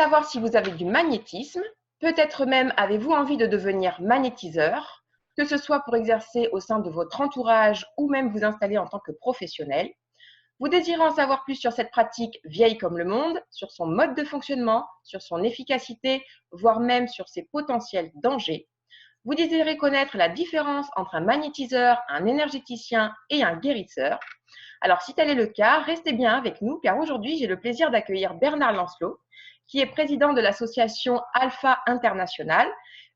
savoir si vous avez du magnétisme. Peut-être même avez-vous envie de devenir magnétiseur, que ce soit pour exercer au sein de votre entourage ou même vous installer en tant que professionnel. Vous désirez en savoir plus sur cette pratique vieille comme le monde, sur son mode de fonctionnement, sur son efficacité, voire même sur ses potentiels dangers. Vous désirez connaître la différence entre un magnétiseur, un énergéticien et un guérisseur. Alors, si tel est le cas, restez bien avec nous, car aujourd'hui, j'ai le plaisir d'accueillir Bernard Lancelot, qui est président de l'association Alpha International,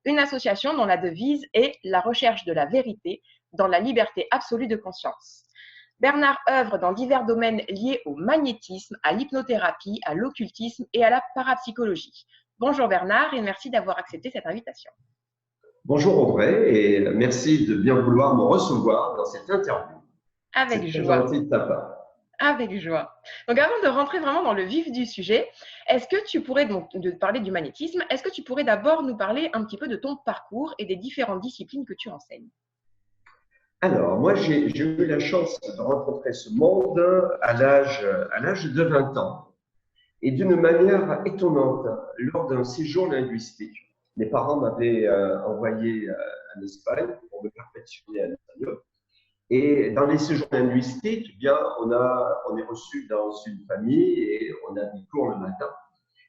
une association dont la devise est la recherche de la vérité dans la liberté absolue de conscience. Bernard œuvre dans divers domaines liés au magnétisme, à l'hypnothérapie, à l'occultisme et à la parapsychologie. Bonjour Bernard et merci d'avoir accepté cette invitation. Bonjour Audrey et merci de bien vouloir me recevoir dans cette interview. Avec joie. C'est très gentil de ta part. Avec joie. Donc avant de rentrer vraiment dans le vif du sujet, est-ce que tu pourrais, donc de parler du magnétisme, est-ce que tu pourrais d'abord nous parler un petit peu de ton parcours et des différentes disciplines que tu enseignes? Alors, moi, j'ai eu la chance de rencontrer ce monde à l'âge de 20 ans et d'une manière étonnante lors d'un séjour linguistique. Mes parents m'avaient envoyé en Espagne pour me perfectionner en espagnol. Et dans les séjours linguistiques, eh bien, on est reçu dans une famille et on a des cours le matin.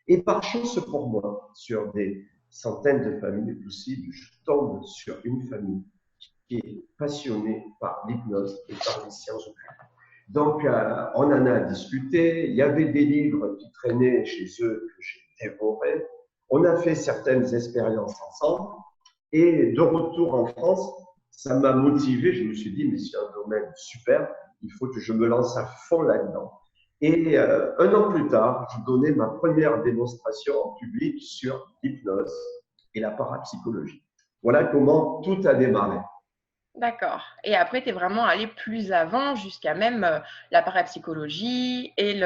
Et par chance pour moi, sur des centaines de familles possibles, je tombe sur une famille qui est passionnée par l'hypnose et par les sciences occultes. Donc, on en a discuté. Il y avait des livres qui traînaient chez eux que j'ai dévorés. On a fait certaines expériences ensemble. Et de retour en France, ça m'a motivé. Je me suis dit, mais c'est un domaine super. Il faut que je me lance à fond là-dedans. Et un an plus tard, je donnais ma première démonstration en public sur l'hypnose et la parapsychologie. Voilà comment tout a démarré. D'accord. Et après, tu es vraiment allé plus avant jusqu'à même la parapsychologie et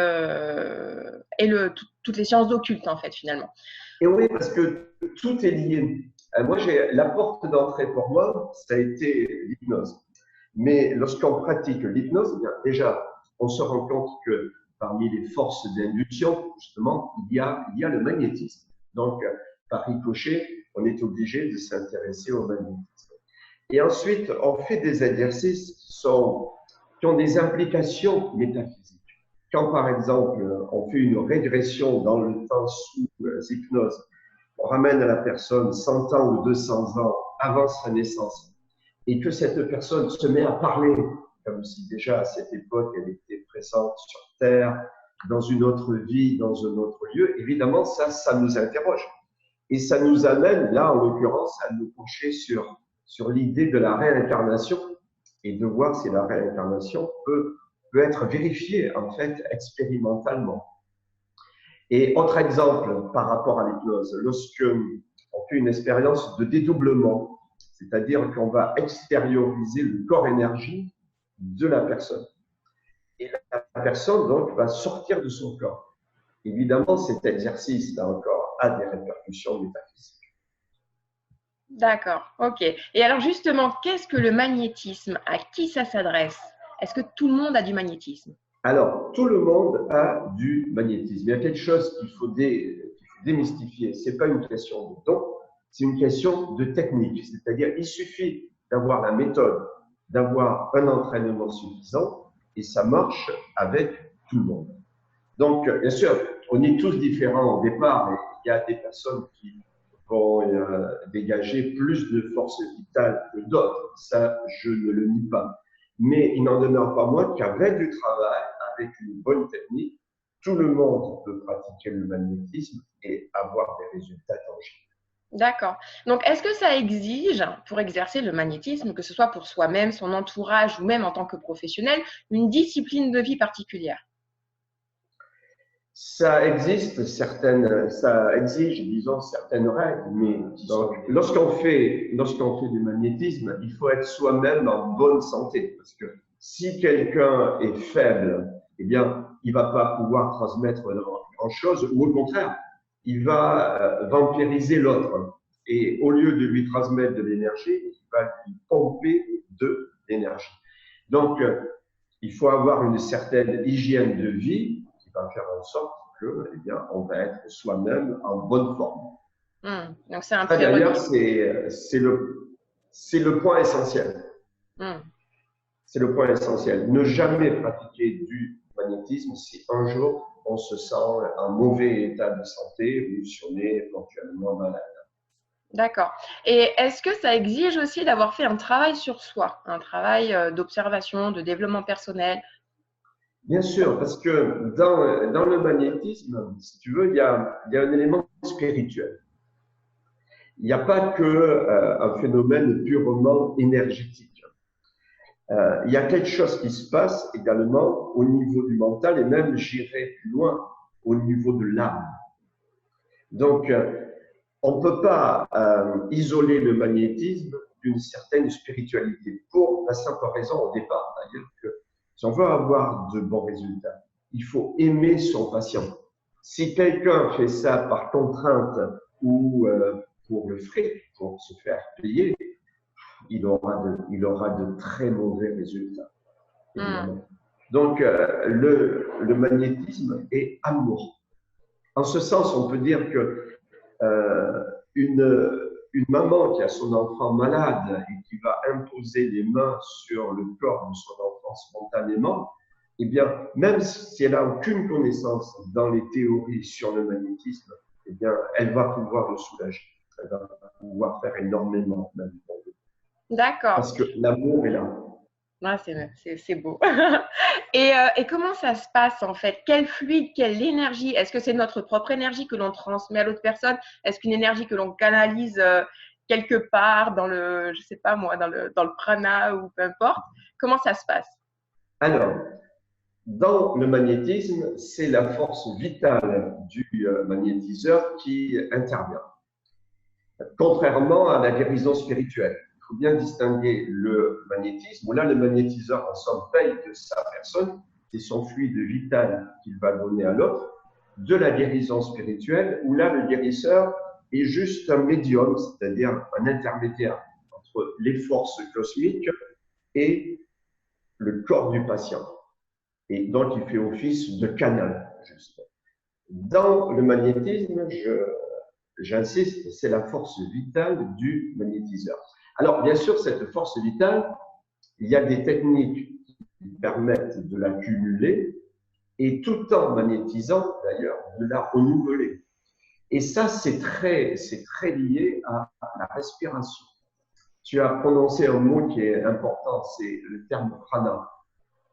toutes les sciences occultes, en fait, finalement. Et oui, parce que tout est lié. Moi, la porte d'entrée pour moi, ça a été l'hypnose. Mais lorsqu'on pratique l'hypnose, déjà, on se rend compte que parmi les forces d'induction, justement, il y a le magnétisme. Donc, par ricochet, on est obligé de s'intéresser au magnétisme. Et ensuite, on fait des exercices qui ont des implications métaphysiques. Quand, par exemple, on fait une régression dans le temps sous hypnose, on ramène à la personne 100 ans ou 200 ans avant sa naissance, et que cette personne se met à parler, comme si déjà à cette époque elle était présente sur Terre, dans une autre vie, dans un autre lieu, évidemment, ça nous interroge. Et ça nous amène, là, en l'occurrence, à nous pencher sur l'idée de la réincarnation et de voir si la réincarnation peut être vérifiée, en fait, expérimentalement. Et autre exemple par rapport à l'hypnose, lorsque on fait une expérience de dédoublement, c'est-à-dire qu'on va extérioriser le corps énergie de la personne. Et la personne, donc, va sortir de son corps. Évidemment, cet exercice, là encore, a des répercussions métaphysiques. D'accord, ok. Et alors justement, qu'est-ce que le magnétisme? À qui ça s'adresse? Est-ce que tout le monde a du magnétisme? Alors, tout le monde a du magnétisme. Il y a quelque chose qu'il faut démystifier. Ce n'est pas une question de don, c'est une question de technique. C'est-à-dire, il suffit d'avoir la méthode, d'avoir un entraînement suffisant, et ça marche avec tout le monde. Donc, bien sûr, on est tous différents au départ, et il y a des personnes qui vont dégager plus de force vitale que d'autres. Ça, je ne le nie pas. Mais il n'en demeure pas moins qu'avec du travail, avec une bonne technique, tout le monde peut pratiquer le magnétisme et avoir des résultats tangibles. D'accord. Donc, est-ce que ça exige, pour exercer le magnétisme, que ce soit pour soi-même, son entourage ou même en tant que professionnel, une discipline de vie particulière? Ça exige, disons, certaines règles, mais lorsqu'on fait du magnétisme, il faut être soi-même en bonne santé, parce que si quelqu'un est faible, eh bien, il va pas pouvoir transmettre grand-chose, ou au contraire, il va vampiriser l'autre. Et au lieu de lui transmettre de l'énergie, il va lui pomper de l'énergie. Donc, il faut avoir une certaine hygiène de vie qui va faire en sorte que, eh bien, on va être soi-même en bonne forme. Donc, c'est un Ça, d'ailleurs, prérequis. c'est le point essentiel. Hmm. C'est le point essentiel. Ne jamais pratiquer du magnétisme si un jour on se sent en mauvais état de santé ou si on est éventuellement malade. D'accord. Et est-ce que ça exige aussi d'avoir fait un travail sur soi, un travail d'observation, de développement personnel? Bien sûr, parce que dans le magnétisme, si tu veux, il y a un élément spirituel. Il n'y a pas que un phénomène purement énergétique. Il y a quelque chose qui se passe également au niveau du mental et même, j'irai plus loin, au niveau de l'âme. Donc, on ne peut pas isoler le magnétisme d'une certaine spiritualité pour la simple raison au départ, c'est-à-dire que si on veut avoir de bons résultats, il faut aimer son patient. Si quelqu'un fait ça par contrainte ou pour le fric, pour se faire payer, il aura de très mauvais résultats, évidemment. Donc, le magnétisme est amour. En ce sens, on peut dire que une maman qui a son enfant malade et qui va imposer les mains sur le corps de son enfant spontanément, eh bien, même si elle n'a aucune connaissance dans les théories sur le magnétisme, eh bien, elle va pouvoir le soulager. Elle va pouvoir faire énormément, même pour lui. D'accord. Parce que l'amour est là. Ah, c'est beau. Et comment ça se passe en fait? Quel fluide, quelle énergie? Est-ce que c'est notre propre énergie que l'on transmet à l'autre personne? Est-ce qu'une énergie que l'on canalise quelque part dans le, je sais pas moi, dans le prana ou peu importe? Comment ça se passe? Alors, dans le magnétisme, c'est la force vitale du magnétiseur qui intervient. Contrairement à la guérison spirituelle, il faut bien distinguer le magnétisme, où là, le magnétiseur, en somme, paye de sa personne, c'est son fluide vital qu'il va donner à l'autre, de la guérison spirituelle, où là, le guérisseur est juste un médium, c'est-à-dire un intermédiaire entre les forces cosmiques et le corps du patient. Et donc, il fait office de canal, juste. Dans le magnétisme, j'insiste, c'est la force vitale du magnétiseur. Alors, bien sûr, cette force vitale, il y a des techniques qui permettent de l'accumuler et tout en magnétisant, d'ailleurs, de la renouveler. Et ça, c'est très lié à la respiration. Tu as prononcé un mot qui est important, c'est le terme prana.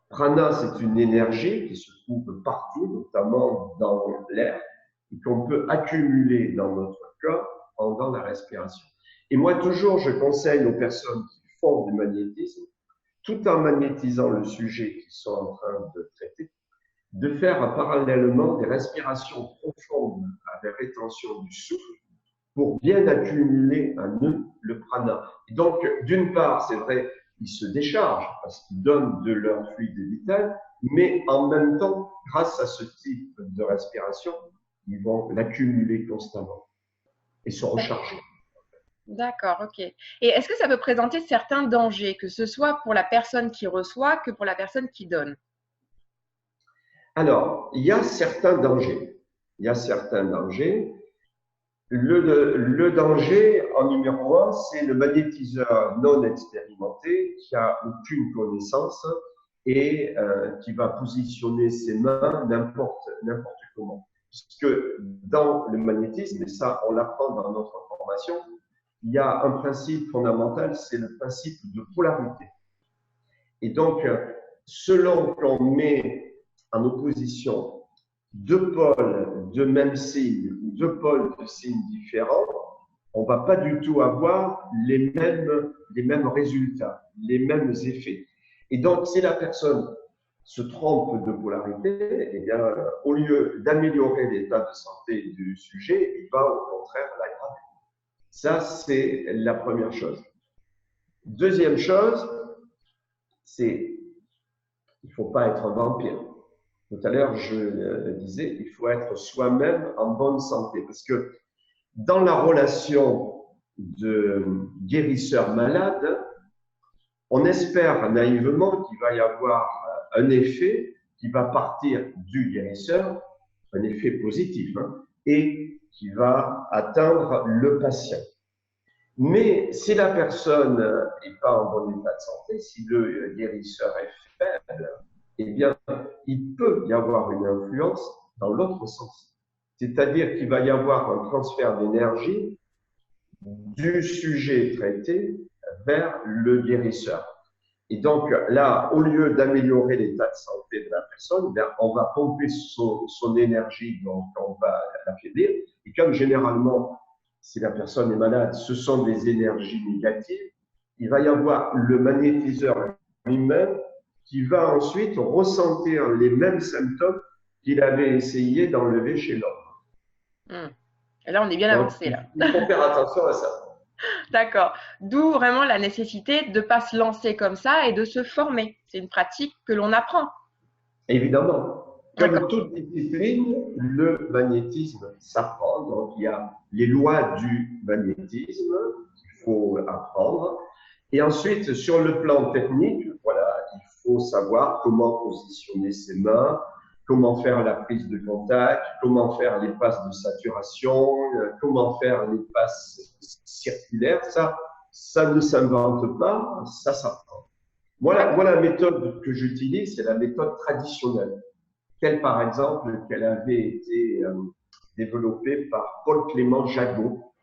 Prana, c'est une énergie qui se trouve partout, notamment dans l'air, et qu'on peut accumuler dans notre corps pendant la respiration. Et moi, toujours, je conseille aux personnes qui font du magnétisme, tout en magnétisant le sujet qu'ils sont en train de traiter, de faire parallèlement des respirations profondes avec rétention du souffle pour bien accumuler à eux le prana. Et donc, d'une part, c'est vrai, ils se déchargent parce qu'ils donnent de leur fluide vital, mais en même temps, grâce à ce type de respiration, ils vont l'accumuler constamment et se recharger. D'accord, ok. Et est-ce que ça peut présenter certains dangers, que ce soit pour la personne qui reçoit que pour la personne qui donne? Alors, il y a certains dangers. Il y a certains dangers. Le danger en numéro un, c'est le magnétiseur non expérimenté qui a aucune connaissance et qui va positionner ses mains n'importe comment. Puisque dans le magnétisme, et ça on l'apprend dans notre formation, il y a un principe fondamental, c'est le principe de polarité. Et donc, selon qu'on met en opposition deux pôles de même signe ou deux pôles de signes différents, on ne va pas du tout avoir les mêmes résultats, les mêmes effets. Et donc, si la personne se trompe de polarité, eh bien, au lieu d'améliorer l'état de santé du sujet, il va au contraire l'aggraver. Ça, c'est la première chose. Deuxième chose, c'est il ne faut pas être un vampire. Tout à l'heure, je le disais, il faut être soi-même en bonne santé. Parce que dans la relation de guérisseur-malade, on espère naïvement qu'il va y avoir un effet qui va partir du guérisseur un effet positif, hein, et qui va atteindre le patient. Mais si la personne n'est pas en bon état de santé, si le guérisseur est faible, eh bien, il peut y avoir une influence dans l'autre sens. C'est-à-dire qu'il va y avoir un transfert d'énergie du sujet traité vers le guérisseur. Et donc là, au lieu d'améliorer l'état de santé de la personne, bien, on va pomper son énergie, donc on va l'affaiblir. Et comme généralement, si la personne est malade, ce sont des énergies négatives, il va y avoir le magnétiseur lui-même qui va ensuite ressentir les mêmes symptômes qu'il avait essayé d'enlever chez l'homme. Et là, on est bien Donc, avancé. Là. il faut faire attention à ça. D'accord. D'où vraiment la nécessité de ne pas se lancer comme ça et de se former. C'est une pratique que l'on apprend. Évidemment. Comme toute discipline, le magnétisme s'apprend. Donc, il y a les lois du magnétisme qu'il faut apprendre. Et ensuite, sur le plan technique, voilà, il faut savoir comment positionner ses mains, comment faire la prise de contact, comment faire les passes de saturation, comment faire les passes circulaires. Ça ne s'invente pas, ça s'apprend. Voilà la méthode que j'utilise, c'est la méthode traditionnelle, telle par exemple qu'elle avait été développée par Paul Clément Jagot,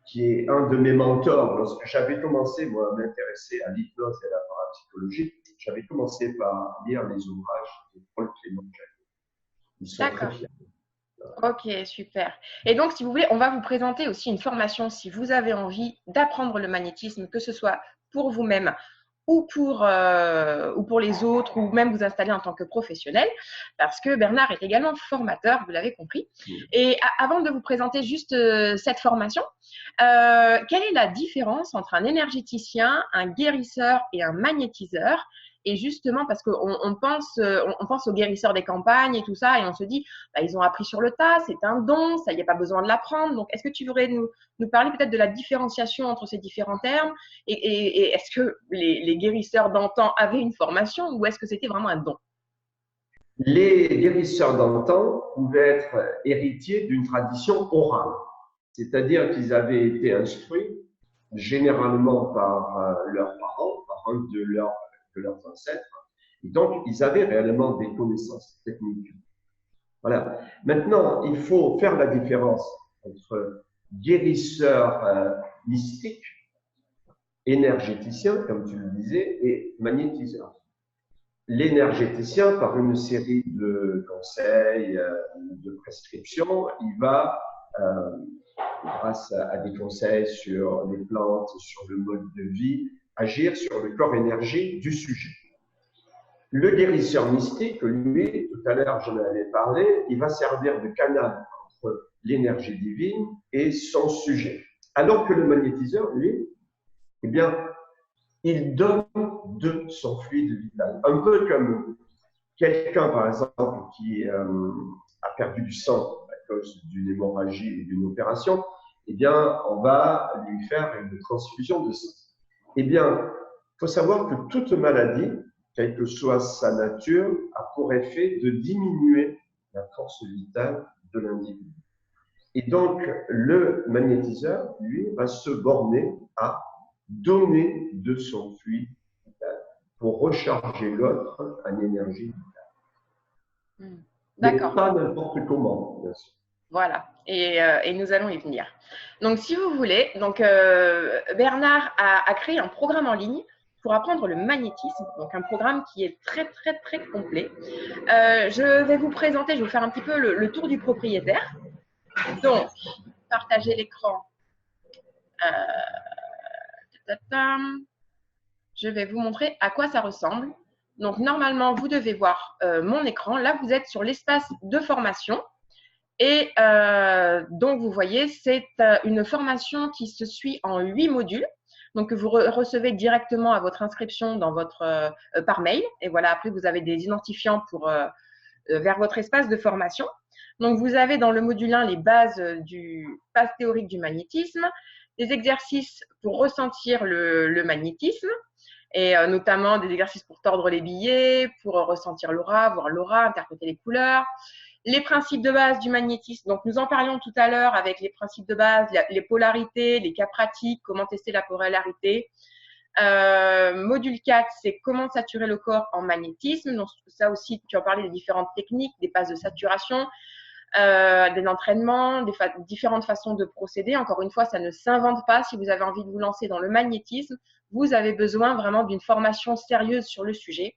qui est un de mes mentors. Lorsque j'avais commencé, moi, à m'intéresser à l'hypnose et à la parapsychologie, j'avais commencé par lire les ouvrages de Paul Clément Jagot. Ils sont très fiers. Ok, super. Et donc, si vous voulez, on va vous présenter aussi une formation si vous avez envie d'apprendre le magnétisme, que ce soit pour vous-même ou pour les autres, ou même vous installer en tant que professionnel, parce que Bernard est également formateur, vous l'avez compris. Et avant de vous présenter juste cette formation, quelle est la différence entre un énergéticien, un guérisseur et un magnétiseur? Et justement, parce qu'on pense aux guérisseurs des campagnes et tout ça, et on se dit, bah, ils ont appris sur le tas, c'est un don, ça, il n'y a pas besoin de l'apprendre. Donc, est-ce que tu voudrais nous parler peut-être de la différenciation entre ces différents termes? Et est-ce que les guérisseurs d'antan avaient une formation ou est-ce que c'était vraiment un don? Les guérisseurs d'antan pouvaient être héritiers d'une tradition orale, c'est-à-dire qu'ils avaient été instruits généralement par leurs parents, par un de leurs ancêtres, et donc ils avaient réellement des connaissances techniques. Voilà. Maintenant, il faut faire la différence entre guérisseur mystique, énergéticien, comme tu le disais, et magnétiseur. L'énergéticien, par une série de conseils, de prescriptions, il va, grâce à des conseils sur les plantes, sur le mode de vie, agir sur le corps énergie du sujet. Le guérisseur mystique, lui, tout à l'heure j'en avais parlé, il va servir de canal entre l'énergie divine et son sujet. Alors que le magnétiseur, lui, eh bien, il donne de son fluide vital. Un peu comme quelqu'un, par exemple, qui a perdu du sang à cause d'une hémorragie ou d'une opération, eh bien, on va lui faire une transfusion de sang. Eh bien, il faut savoir que toute maladie, quelle que soit sa nature, a pour effet de diminuer la force vitale de l'individu. Et donc, le magnétiseur, lui, va se borner à donner de son fluide vital pour recharger l'autre en énergie vitale. D'accord. Mais pas n'importe comment, bien sûr. Voilà, et nous allons y venir. Donc, si vous voulez, Bernard a créé un programme en ligne pour apprendre le magnétisme, donc un programme qui est très, très, très complet. Je vais vous présenter, je vais vous faire un petit peu le tour du propriétaire. Donc, partager l'écran. Je vais vous montrer à quoi ça ressemble. Donc, normalement, vous devez voir mon écran. Là, vous êtes sur l'espace de formation. Et donc, vous voyez, c'est une formation qui se suit en 8 modules. Donc, que vous recevez directement à votre inscription dans par mail. Et voilà, après, vous avez des identifiants vers votre espace de formation. Donc, vous avez dans le module 1 les bases théoriques du magnétisme, des exercices pour ressentir le magnétisme, et notamment des exercices pour tordre les billets, pour ressentir l'aura, voir l'aura, interpréter les couleurs. les principes de base du magnétisme. Donc, nous en parlions tout à l'heure avec les principes de base, les polarités, les cas pratiques, comment tester la polarité. Module 4, c'est comment saturer le corps en magnétisme. Donc, ça aussi, tu en parlais des différentes techniques, des passes de saturation, des entraînements, différentes façons de procéder. Encore une fois, ça ne s'invente pas. Si vous avez envie de vous lancer dans le magnétisme, vous avez besoin vraiment d'une formation sérieuse sur le sujet.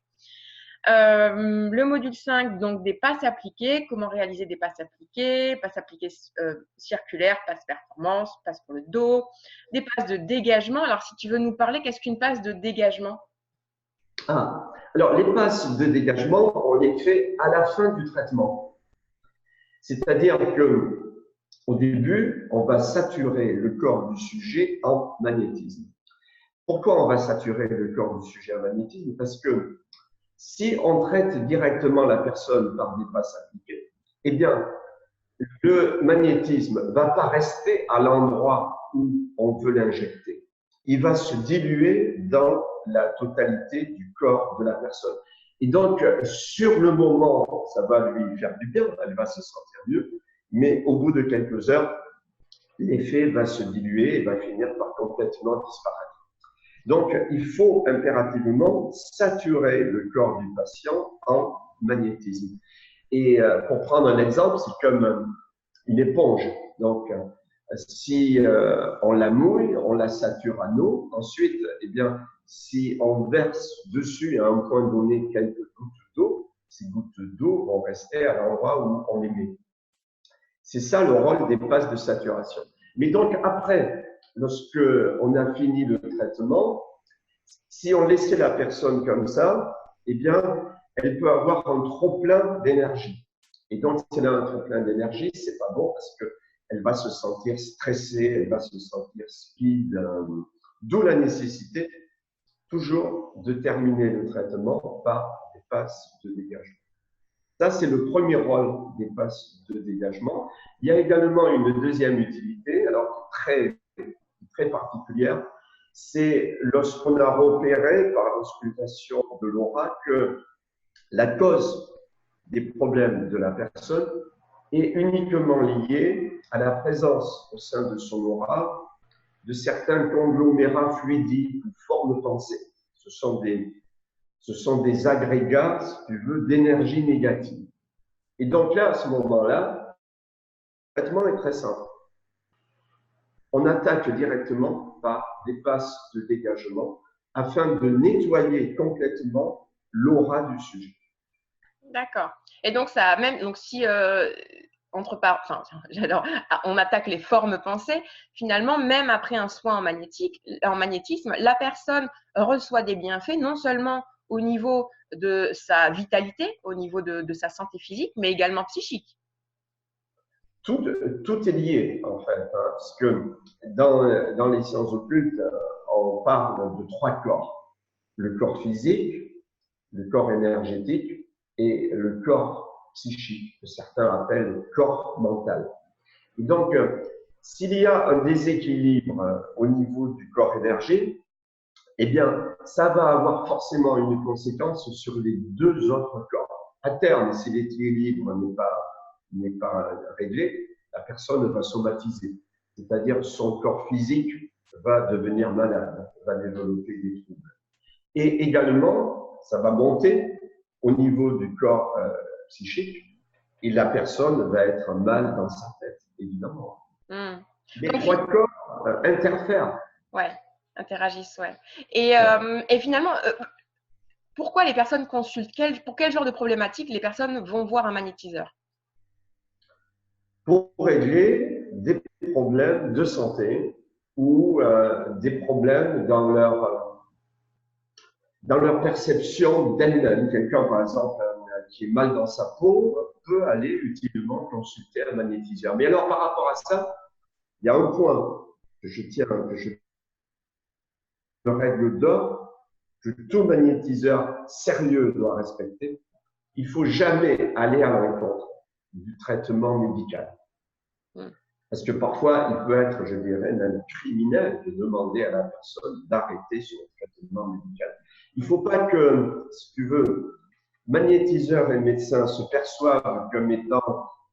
Le module 5, donc des passes appliquées, comment réaliser des passes appliquées circulaires, passes performance, passes pour le dos, des passes de dégagement. Alors, si tu veux nous parler, qu'est-ce qu'une passe de dégagement? Alors les passes de dégagement, on les fait à la fin du traitement. C'est-à-dire que au début, on va saturer le corps du sujet en magnétisme. Pourquoi on va saturer le corps du sujet en magnétisme? Parce que si on traite directement la personne par des passes appliquées, eh bien, le magnétisme ne va pas rester à l'endroit où on veut l'injecter. Il va se diluer dans la totalité du corps de la personne. Et donc, sur le moment, ça va lui faire du bien, elle va se sentir mieux, mais au bout de quelques heures, l'effet va se diluer et va finir par complètement disparaître. Donc, il faut impérativement saturer le corps du patient en magnétisme. Et pour prendre un exemple, c'est comme une éponge. Donc, si on la mouille, on la sature à l'eau. Ensuite, eh bien, si on verse dessus à un point donné quelques gouttes d'eau, ces gouttes d'eau vont rester à l'endroit où on les met. C'est ça le rôle des passes de saturation. Mais donc, après, lorsque on a fini le traitement, si on laissait la personne comme ça, eh bien, elle peut avoir un trop-plein d'énergie. Et donc, si elle a un trop-plein d'énergie, c'est pas bon parce qu'elle va se sentir stressée, elle va se sentir speed. D'où la nécessité toujours de terminer le traitement par des passes de dégagement. Ça, c'est le premier rôle des passes de dégagement. Il y a également une deuxième utilité, alors très particulière, c'est lorsqu'on a repéré par l'auscultation de l'aura que la cause des problèmes de la personne est uniquement liée à la présence au sein de son aura de certains conglomérats fluidiques ou formes pensées. Ce sont des agrégats, si tu veux, d'énergie négative. Et donc là, à ce moment-là, le traitement est très simple. On attaque directement par des passes de dégagement afin de nettoyer complètement l'aura du sujet. D'accord. Et donc, ça même, donc si j'adore, on attaque les formes pensées, finalement, même après un soin en magnétisme, la personne reçoit des bienfaits, non seulement au niveau de sa vitalité, au niveau de sa santé physique, mais également psychique. Tout est lié, en fait, hein, parce que dans les sciences occultes, on parle de trois corps. Le corps physique, le corps énergétique et le corps psychique, que certains appellent le corps mental. Et donc, s'il y a un déséquilibre au niveau du corps énergétique, eh bien, ça va avoir forcément une conséquence sur les deux autres corps. À terme, si l'équilibre n'est pas réglé, la personne va somatiser, c'est-à-dire son corps physique va devenir malade, va développer des troubles. Et également, ça va monter au niveau du corps psychique et la personne va être mal dans sa tête, évidemment. Les trois corps interfèrent. Ouais, interagissent, ouais. Et finalement, pourquoi les personnes consultent? Pour quel genre de problématique les personnes vont voir un magnétiseur? Pour régler des problèmes de santé ou des problèmes dans leur perception d'elle-même. Quelqu'un, par exemple, qui est mal dans sa peau, peut aller utilement consulter un magnétiseur. Mais alors, par rapport à ça, il y a un point que je règle d'or, que tout magnétiseur sérieux doit respecter. Il ne faut jamais aller à l'encontre du traitement médical. Parce que parfois, il peut être, je dirais, même criminel de demander à la personne d'arrêter son traitement médical. Il ne faut pas que, si tu veux, magnétiseurs et médecins se perçoivent comme étant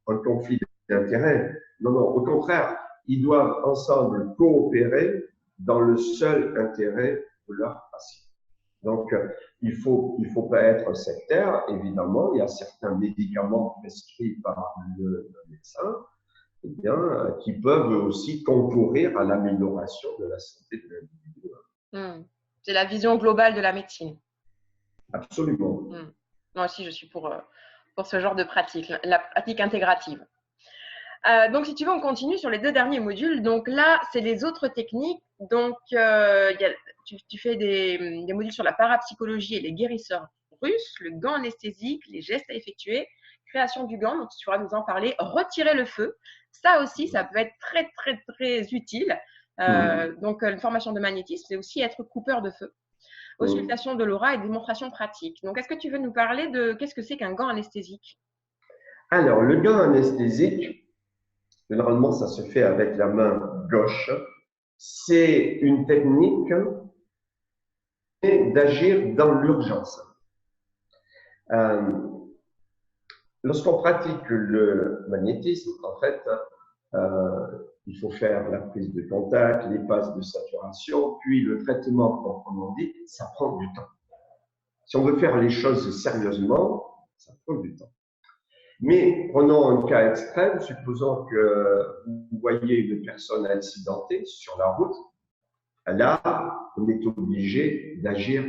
un conflit d'intérêts. Non, non, au contraire, ils doivent ensemble coopérer dans le seul intérêt de leur patient. Donc, il faut pas être sectaire, évidemment. Il y a certains médicaments prescrits par le médecin, eh bien, qui peuvent aussi concourir à l'amélioration de la santé de l'individu. C'est la vision globale de la médecine. Absolument. Moi aussi, je suis pour ce genre de pratique, la pratique intégrative. Donc, si tu veux, on continue sur les 2 derniers modules. Donc là, c'est les autres techniques. Donc, tu fais des modules sur la parapsychologie et les guérisseurs russes, le gant anesthésique, les gestes à effectuer, création du gant, donc tu pourras nous en parler, retirer le feu. Ça aussi, ça peut être très, très, très utile. Donc, une formation de magnétisme, c'est aussi être coupeur de feu. Auscultation de l'aura et démonstration pratique. Donc, est-ce que tu veux nous parler de qu'est-ce que c'est qu'un gant anesthésique? Alors, le gant anesthésique, généralement, ça se fait avec la main gauche. C'est une technique d'agir dans l'urgence. Lorsqu'on pratique le magnétisme, en fait, il faut faire la prise de contact, les passes de saturation, puis le traitement proprement dit, ça prend du temps. Si on veut faire les choses sérieusement, ça prend du temps. Mais prenons un cas extrême, supposons que vous voyez une personne accidentée sur la route. Là, on est obligé d'agir.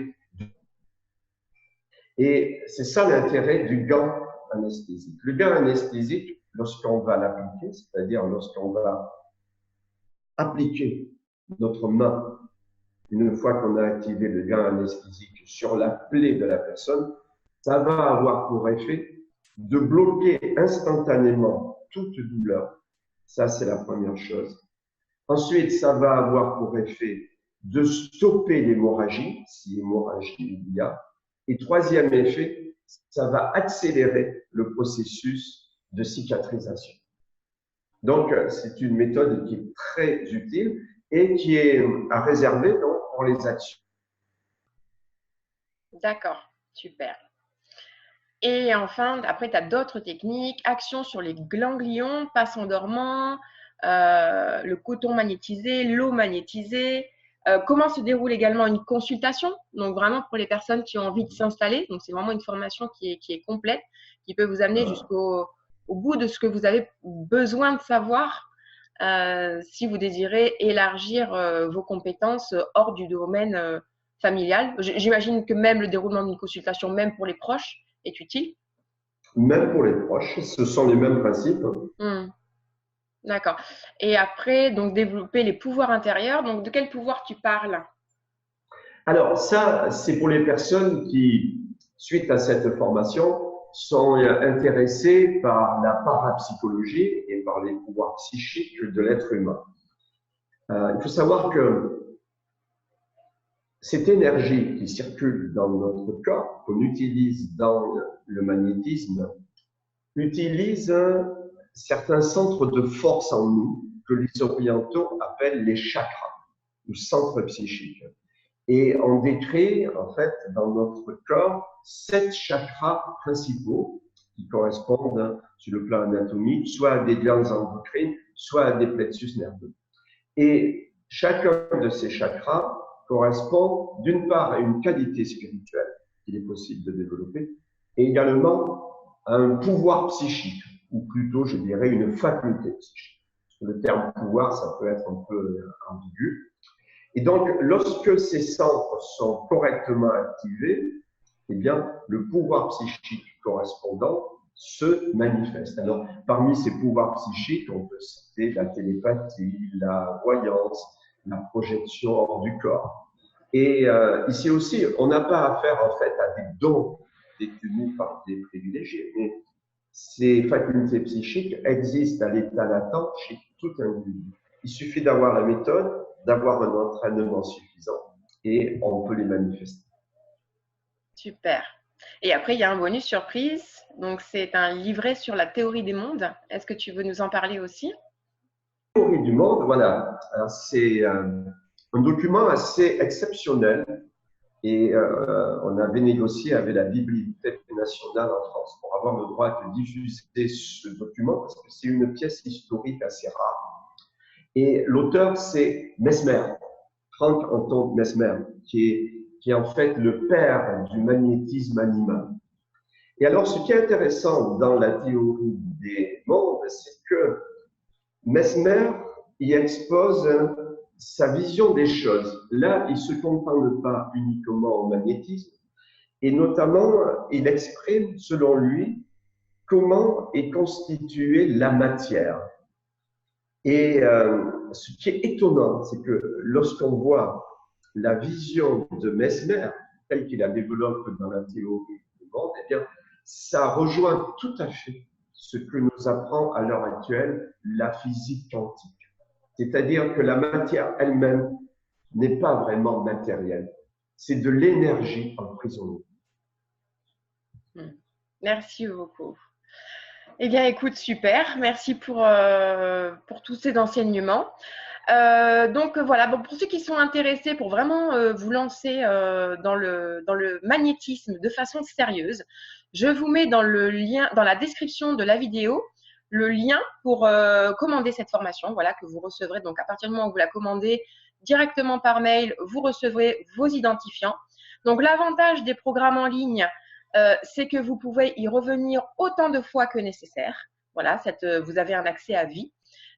Et c'est ça l'intérêt du gant anesthésique. Le gant anesthésique, lorsqu'on va l'appliquer, c'est-à-dire lorsqu'on va appliquer notre main, une fois qu'on a activé le gant anesthésique sur la plaie de la personne, ça va avoir pour effet de bloquer instantanément toute douleur. Ça, c'est la première chose. Ensuite, ça va avoir pour effet de stopper l'hémorragie, si hémorragie il y a. Et troisième effet, ça va accélérer le processus de cicatrisation. Donc, c'est une méthode qui est très utile et qui est à réserver donc, pour les actions. D'accord, super. Et enfin, après, tu as d'autres techniques, action sur les ganglions, passe endormant, le coton magnétisé, l'eau magnétisée. Comment se déroule également une consultation? Donc, vraiment pour les personnes qui ont envie de s'installer. Donc, c'est vraiment une formation qui est complète, qui peut vous amener jusqu'au bout de ce que vous avez besoin de savoir si vous désirez élargir vos compétences hors du domaine familial. J'imagine que même le déroulement d'une consultation, même pour les proches, est utile. Même pour les proches, ce sont les mêmes principes. D'accord. Et après, donc développer les pouvoirs intérieurs. Donc, de quel pouvoir tu parles? Alors, ça, c'est pour les personnes qui, suite à cette formation, sont intéressées par la parapsychologie et par les pouvoirs psychiques de l'être humain. Il faut savoir que cette énergie qui circule dans notre corps, qu'on utilise dans le magnétisme, utilise certains centres de force en nous que les orientaux appellent les chakras, ou centres psychiques. Et on décrit, en fait, dans notre corps, 7 chakras principaux qui correspondent, sur le plan anatomique, soit à des glandes endocrines, soit à des plexus nerveux. Et chacun de ces chakras correspond d'une part à une qualité spirituelle qu'il est possible de développer, et également à un pouvoir psychique, ou plutôt, je dirais, une faculté psychique. Le terme pouvoir, ça peut être un peu ambigu. Et donc, lorsque ces centres sont correctement activés, eh bien, le pouvoir psychique correspondant se manifeste. Alors, parmi ces pouvoirs psychiques, on peut citer la télépathie, la voyance, la projection hors du corps. Et ici aussi, on n'a pas affaire en fait à des dons détenus par des privilégiés, mais ces facultés psychiques existent à l'état latent chez tout individu. Il suffit d'avoir la méthode, d'avoir un entraînement suffisant et on peut les manifester. Super. Et après, il y a un bonus surprise. Donc, c'est un livret sur la théorie des mondes. Est-ce que tu veux nous en parler aussi? La théorie du monde, voilà. C'est un document assez exceptionnel Et on avait négocié avec la Bibliothèque nationale en France pour avoir le droit de diffuser ce document parce que c'est une pièce historique assez rare. Et l'auteur, c'est Mesmer, Frank Anton Mesmer, qui est en fait le père du magnétisme animal. Et alors, ce qui est intéressant dans la théorie des mondes, c'est que Mesmer y expose sa vision des choses. Là, il ne se contente pas uniquement au magnétisme, et notamment, il exprime, selon lui, comment est constituée la matière. Et ce qui est étonnant, c'est que lorsqu'on voit la vision de Mesmer, telle qu'il la développe dans la théorie du monde, eh bien, ça rejoint tout à fait ce que nous apprend à l'heure actuelle la physique quantique. C'est-à-dire que la matière elle-même n'est pas vraiment matérielle. C'est de l'énergie emprisonnée. Merci beaucoup. Eh bien, écoute, super. Merci pour tous ces enseignements. Donc voilà, bon, pour ceux qui sont intéressés pour vraiment vous lancer dans le magnétisme de façon sérieuse, je vous mets dans le lien, dans la description de la vidéo, le lien pour commander cette formation, voilà, que vous recevrez. Donc à partir du moment où vous la commandez directement par mail, vous recevrez vos identifiants. Donc l'avantage des programmes en ligne, c'est que vous pouvez y revenir autant de fois que nécessaire. Voilà, vous avez un accès à vie.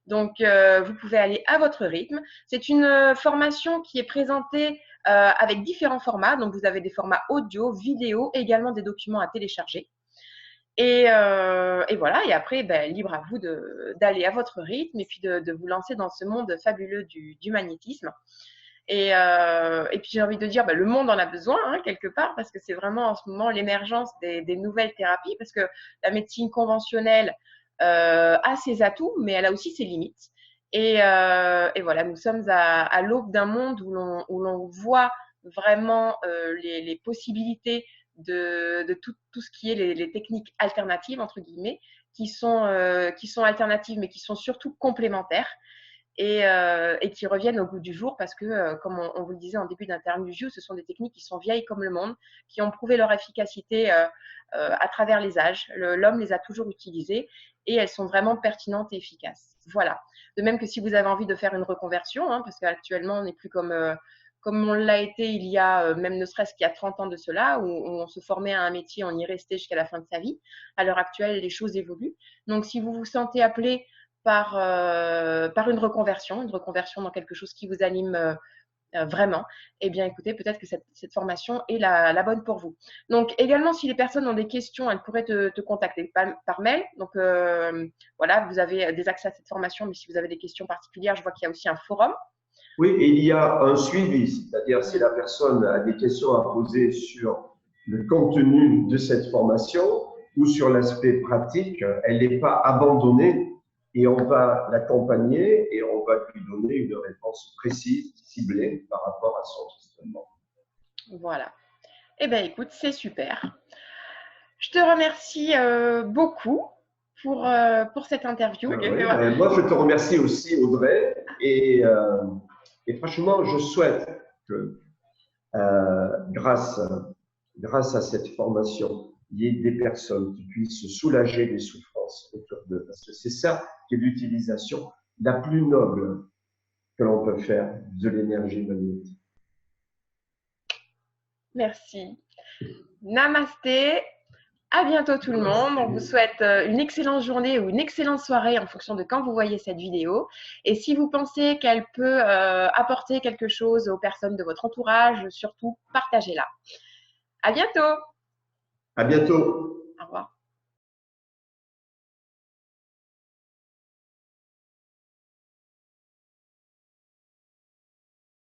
Donc, vous pouvez aller à votre rythme. C'est une formation qui est présentée avec différents formats. Donc, vous avez des formats audio, vidéo, également des documents à télécharger. Et voilà. Et après, libre à vous d'aller à votre rythme et puis de vous lancer dans ce monde fabuleux du magnétisme. Et puis, j'ai envie de dire, le monde en a besoin, hein, quelque part, parce que c'est vraiment en ce moment l'émergence des nouvelles thérapies, parce que la médecine conventionnelle a ses atouts, mais elle a aussi ses limites. Et voilà, nous sommes à l'aube d'un monde où l'on voit vraiment les possibilités de tout ce qui est les techniques alternatives, entre guillemets, qui sont alternatives, mais qui sont surtout complémentaires. Et qui reviennent au goût du jour parce que, comme on vous le disait en début d'interview, ce sont des techniques qui sont vieilles comme le monde, qui ont prouvé leur efficacité à travers les âges. L'homme les a toujours utilisées et elles sont vraiment pertinentes et efficaces. Voilà. De même que si vous avez envie de faire une reconversion, hein, parce qu'actuellement, on n'est plus comme on l'a été il y a, même ne serait-ce qu'il y a 30 ans de cela, où on se formait à un métier, on y restait jusqu'à la fin de sa vie. À l'heure actuelle, les choses évoluent. Donc, si vous vous sentez appelé par une reconversion dans quelque chose qui vous anime vraiment, eh bien écoutez, peut-être que cette formation est la bonne pour vous. Donc également, si les personnes ont des questions, elles pourraient te contacter par mail. Donc voilà, vous avez des accès à cette formation, mais si vous avez des questions particulières, je vois qu'il y a aussi un forum. Oui, et il y a un suivi, c'est-à-dire si la personne a des questions à poser sur le contenu de cette formation ou sur l'aspect pratique, elle n'est pas abandonnée. Et on va l'accompagner et on va lui donner une réponse précise, ciblée par rapport à son questionnement. Voilà. Eh bien, écoute, c'est super. Je te remercie beaucoup pour cette interview. Oui, moi, je te remercie aussi, Audrey. Et franchement, je souhaite que grâce à cette formation, il y ait des personnes qui puissent se soulager des souffrances autour d'eux. Parce que c'est ça qui est l'utilisation la plus noble que l'on peut faire de l'énergie magnétique. Merci. Namasté. À bientôt tout le monde. On vous souhaite une excellente journée ou une excellente soirée en fonction de quand vous voyez cette vidéo. Et si vous pensez qu'elle peut apporter quelque chose aux personnes de votre entourage, surtout partagez-la. À bientôt. À bientôt. Au revoir.